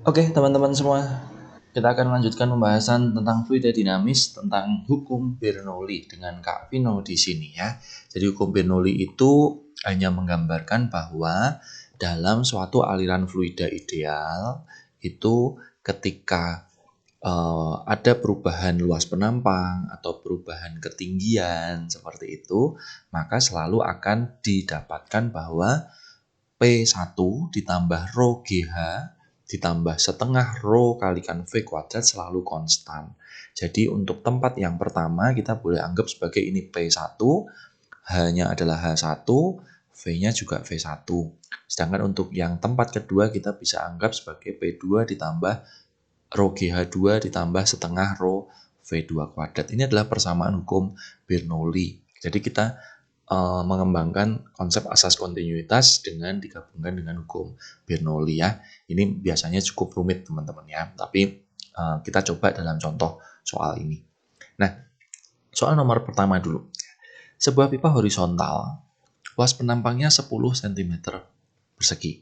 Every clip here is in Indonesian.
Oke, teman-teman semua, kita akan melanjutkan pembahasan tentang fluida dinamis, tentang hukum Bernoulli dengan Kak Vino di sini ya. Jadi hukum Bernoulli itu hanya menggambarkan bahwa dalam suatu aliran fluida ideal itu ketika ada perubahan luas penampang atau perubahan ketinggian seperti itu, maka selalu akan didapatkan bahwa P1 ditambah rho GH ditambah setengah rho kalikan V kuadrat selalu konstan. Jadi untuk tempat yang pertama kita boleh anggap sebagai ini P1, H-nya adalah H1, V-nya juga V1. Sedangkan untuk yang tempat kedua kita bisa anggap sebagai P2 ditambah rho GH2 ditambah setengah rho V2 kuadrat. Ini adalah persamaan hukum Bernoulli. Jadi kita mengembangkan konsep asas kontinuitas dengan digabungkan dengan hukum Bernoulli ya. Ini biasanya cukup rumit teman-teman ya, tapi kita coba dalam contoh soal ini. Nah, soal nomor pertama dulu. Sebuah pipa horizontal, luas penampangnya 10 cm persegi,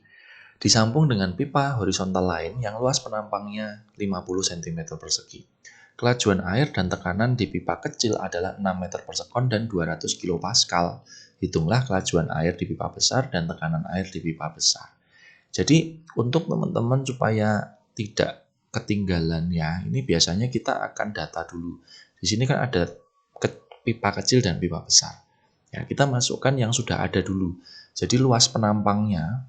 disambung dengan pipa horizontal lain yang luas penampangnya 50 cm persegi. Kelajuan air dan tekanan di pipa kecil adalah 6 meter per sekon dan 200 kilopascal. Hitunglah kelajuan air di pipa besar dan tekanan air di pipa besar. Jadi untuk teman-teman supaya tidak ketinggalan ya, ini biasanya kita akan data dulu. Di sini kan ada pipa kecil dan pipa besar. Ya, kita masukkan yang sudah ada dulu. Jadi luas penampangnya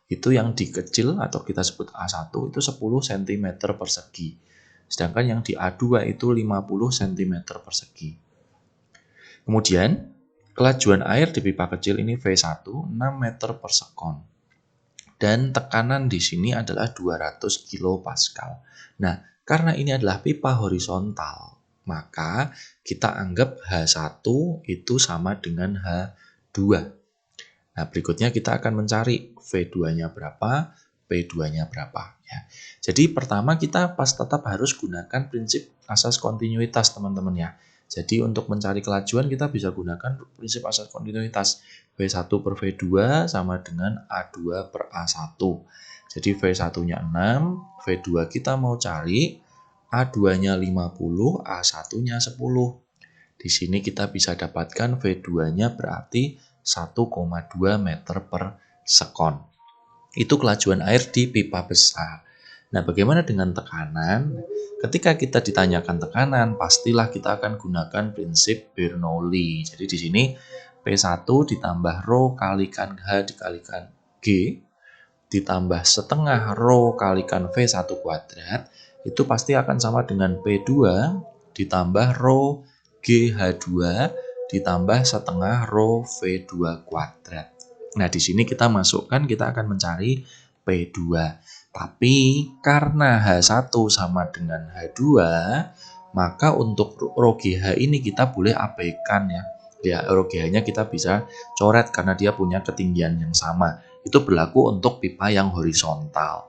itu yang di kecil atau kita sebut A1 itu 10 cm persegi. Sedangkan yang di A2 itu 50 cm persegi. Kemudian kelajuan air di pipa kecil ini V1 6 meter per sekon. Dan tekanan di sini adalah 200 kilopascal. Nah, karena ini adalah pipa horizontal, maka kita anggap H1 itu sama dengan H2. Nah, berikutnya kita akan mencari V2-nya berapa, P2-nya berapa. Ya. Jadi pertama kita tetap harus gunakan prinsip asas kontinuitas teman-teman ya. Jadi untuk mencari kelajuan kita bisa gunakan prinsip asas kontinuitas. V1 per V2 sama dengan A2 per A1. Jadi V1-nya 6, V2 kita mau cari, A2-nya 50, A1-nya 10. Di sini kita bisa dapatkan V2-nya berarti 1,2 meter per sekon. Itu kelajuan air di pipa besar. Nah, bagaimana dengan tekanan? Ketika kita ditanyakan tekanan, pastilah kita akan gunakan prinsip Bernoulli. Jadi di sini P1 ditambah rho kalikan H dikalikan G ditambah setengah rho kalikan V1 kuadrat itu pasti akan sama dengan P2 ditambah rho GH2 ditambah setengah rho V2 kuadrat. Nah, di sini kita masukkan, kita akan mencari P2. Tapi karena H1 sama dengan H2, maka untuk rho GH ini kita boleh abaikan ya. Ya, rho GH-nya kita bisa coret karena dia punya ketinggian yang sama. Itu berlaku untuk pipa yang horizontal.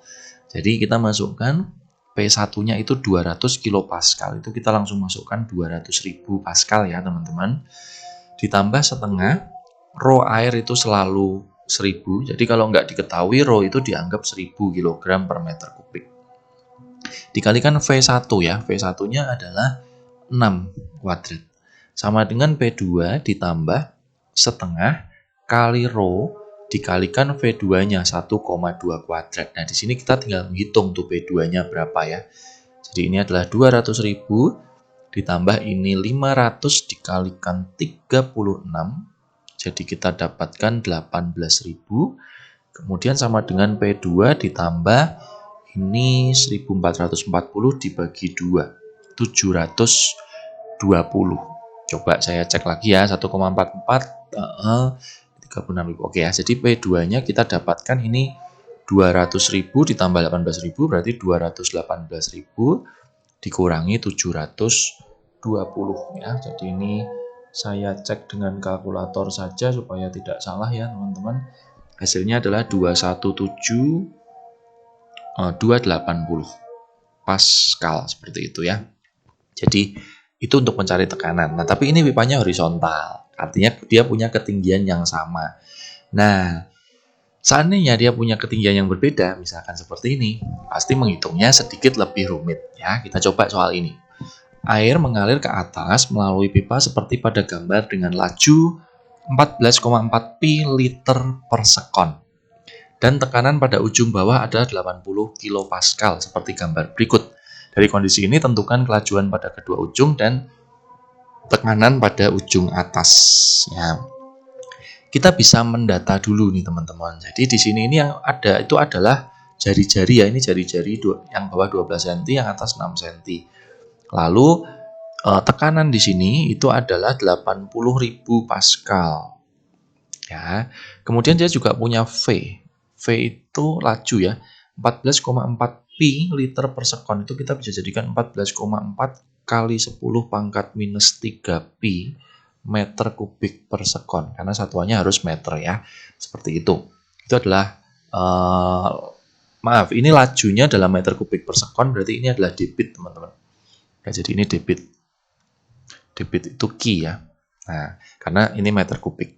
Jadi kita masukkan P1-nya itu 200 kilopascal. Itu kita langsung masukkan 200.000 pascal ya teman-teman. Ditambah setengah, rho air itu selalu 1000. Jadi kalau nggak diketahui rho itu dianggap 1000 kg per meter kubik. Dikalikan V1 ya. V1-nya adalah 6 kuadrat. Sama dengan P2 ditambah setengah kali rho dikalikan V2-nya 1,2 kuadrat. Nah, di sini kita tinggal menghitung tuh P2-nya berapa ya. Jadi ini adalah 200.000 ditambah ini 500 dikalikan 36. Jadi kita dapatkan 18.000. Kemudian sama dengan P2 ditambah ini 1440 dibagi 2. 720. Coba saya cek lagi ya, 1,44 36.000. Oke ya, jadi P2-nya kita dapatkan ini 200.000 ditambah 18.000 berarti 218.000 dikurangi 720 ya. Jadi ini saya cek dengan kalkulator saja supaya tidak salah ya teman-teman. Hasilnya adalah 280 pascal seperti itu ya. Jadi itu untuk mencari tekanan. Nah, tapi ini pipanya horizontal. Artinya dia punya ketinggian yang sama. Nah, Seandainya dia punya ketinggian yang berbeda, misalkan seperti ini, pasti menghitungnya sedikit lebih rumit. Ya, kita coba soal ini. Air mengalir ke atas melalui pipa seperti pada gambar dengan laju 14,4 pi liter per sekon. Dan tekanan pada ujung bawah adalah 80 kilopascal seperti gambar berikut. Dari kondisi ini tentukan kelajuan pada kedua ujung dan tekanan pada ujung atas. Ya. Kita bisa mendata dulu nih teman-teman. Jadi di sini ini yang ada itu adalah jari-jari ya. Ini jari-jari yang bawah 12 cm, yang atas 6 cm. Lalu tekanan di sini itu adalah 80.000 pascal. Ya. Kemudian dia juga punya V. V itu laju ya. 14,4 pi liter per sekon itu kita bisa jadikan 14,4 kali 10 pangkat minus 3 pi meter kubik per sekon, karena satuannya harus meter ya, seperti itu. Itu adalah maaf, ini lajunya dalam meter kubik per sekon, berarti ini adalah debit teman-teman. Ya, jadi ini debit itu Q ya. Nah, karena ini meter kubik.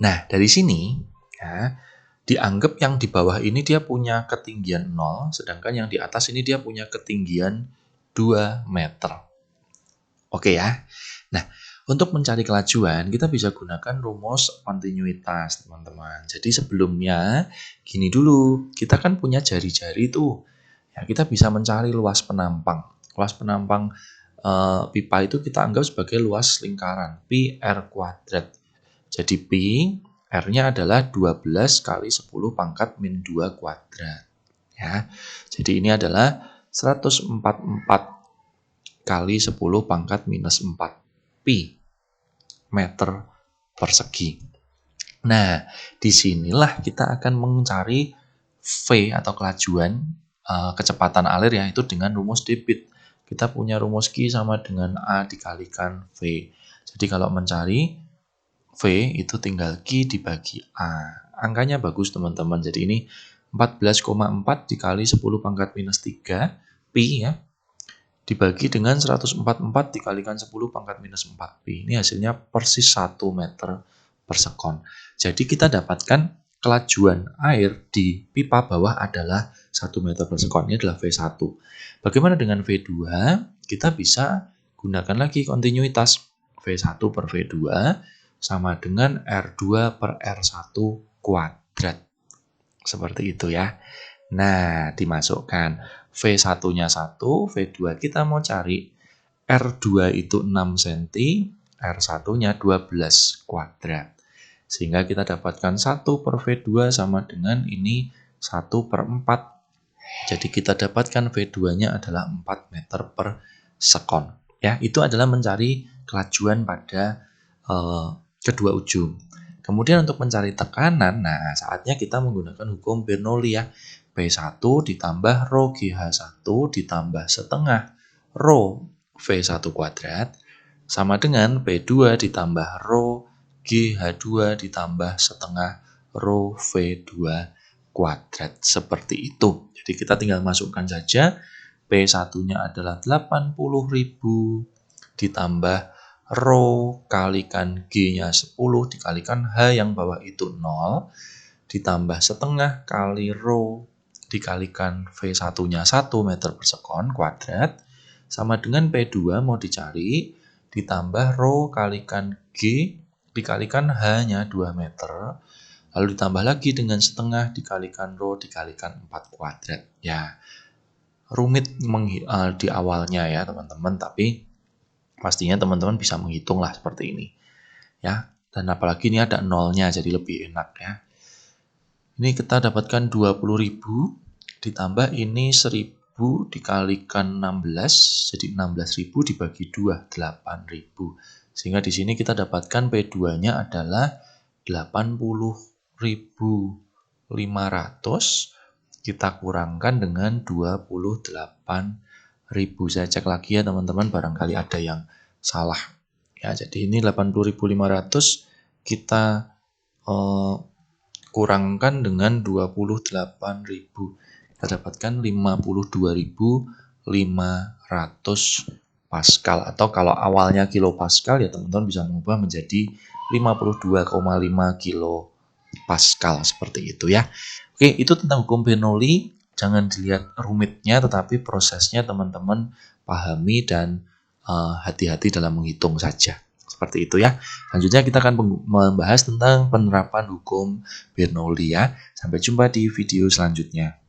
Nah, dari sini ya, dianggap yang di bawah ini dia punya ketinggian 0, sedangkan yang di atas ini dia punya ketinggian 2 meter. Oke ya. Nah, untuk mencari kelajuan, kita bisa gunakan rumus kontinuitas, teman-teman. Jadi sebelumnya, gini dulu, kita kan punya jari-jari tuh. Ya, kita bisa mencari luas penampang. Luas penampang pipa itu kita anggap sebagai luas lingkaran, pi r kuadrat. Jadi pi, r-nya adalah 12 kali 10 pangkat min 2 kuadrat. Ya, jadi ini adalah 144 kali 10 pangkat minus 4 pi meter persegi. Nah, disinilah kita akan mencari V atau kelajuan kecepatan alir ya, itu dengan rumus debit. Kita punya rumus Q sama dengan A dikalikan V. Jadi kalau mencari V itu tinggal Q dibagi A. Angkanya bagus teman-teman. Jadi ini 14,4 dikali 10 pangkat minus 3 pi ya, dibagi dengan 144 dikalikan 10 pangkat minus 4 pi. Ini hasilnya persis 1 meter per sekon. Jadi kita dapatkan kelajuan air di pipa bawah adalah 1 meter per sekon. Ini adalah V1. Bagaimana dengan V2? Kita bisa gunakan lagi kontinuitas. V1 per V2 sama dengan R2 per R1 kuadrat. Seperti itu ya. Nah, dimasukkan. V1-nya 1, V2 kita mau cari R2 itu 6 cm, R1-nya 12 kuadrat. Sehingga kita dapatkan 1 per V2 sama dengan ini 1 per 4. Jadi kita dapatkan V2-nya adalah 4 meter per sekon. Ya, itu adalah mencari kelajuan pada kedua ujung. Kemudian untuk mencari tekanan, nah saatnya kita menggunakan hukum Bernoulli ya. P1 ditambah rho GH1 ditambah setengah rho V1 kuadrat sama dengan P2 ditambah rho GH2 ditambah setengah rho V2 kuadrat. Seperti itu. Jadi kita tinggal masukkan saja. P1-nya adalah 80.000 ditambah rho kalikan G-nya 10 dikalikan H yang bawah itu 0 ditambah setengah kali rho dikalikan V1-nya 1 meter per sekon kuadrat sama dengan P2 mau dicari ditambah rho kalikan G dikalikan H-nya 2 meter lalu ditambah lagi dengan setengah dikalikan rho dikalikan 4 kuadrat. Ya, rumit di awalnya ya teman-teman, tapi pastinya teman-teman bisa menghitung lah seperti ini. Ya, dan apalagi ini ada nolnya jadi lebih enak ya. Ini kita dapatkan 20.000 ditambah ini 1.000 dikalikan 16 jadi 16.000 dibagi 2 8.000. Sehingga di sini kita dapatkan P2-nya adalah 80.500 kita kurangkan dengan 28.000. Saya cek lagi ya teman-teman, barangkali ada yang salah. Ya, jadi ini 80.500 kita kurangkan dengan 28.000. Kita dapatkan 52.500 pascal, atau kalau awalnya kilopascal ya teman-teman bisa mengubah menjadi 52,5 kilo Pascal seperti itu ya. Oke, itu tentang hukum Bernoulli. Jangan dilihat rumitnya, tetapi prosesnya teman-teman pahami dan hati-hati dalam menghitung saja. Seperti itu ya. Selanjutnya kita akan membahas tentang penerapan hukum Bernoulli ya. Sampai jumpa di video selanjutnya.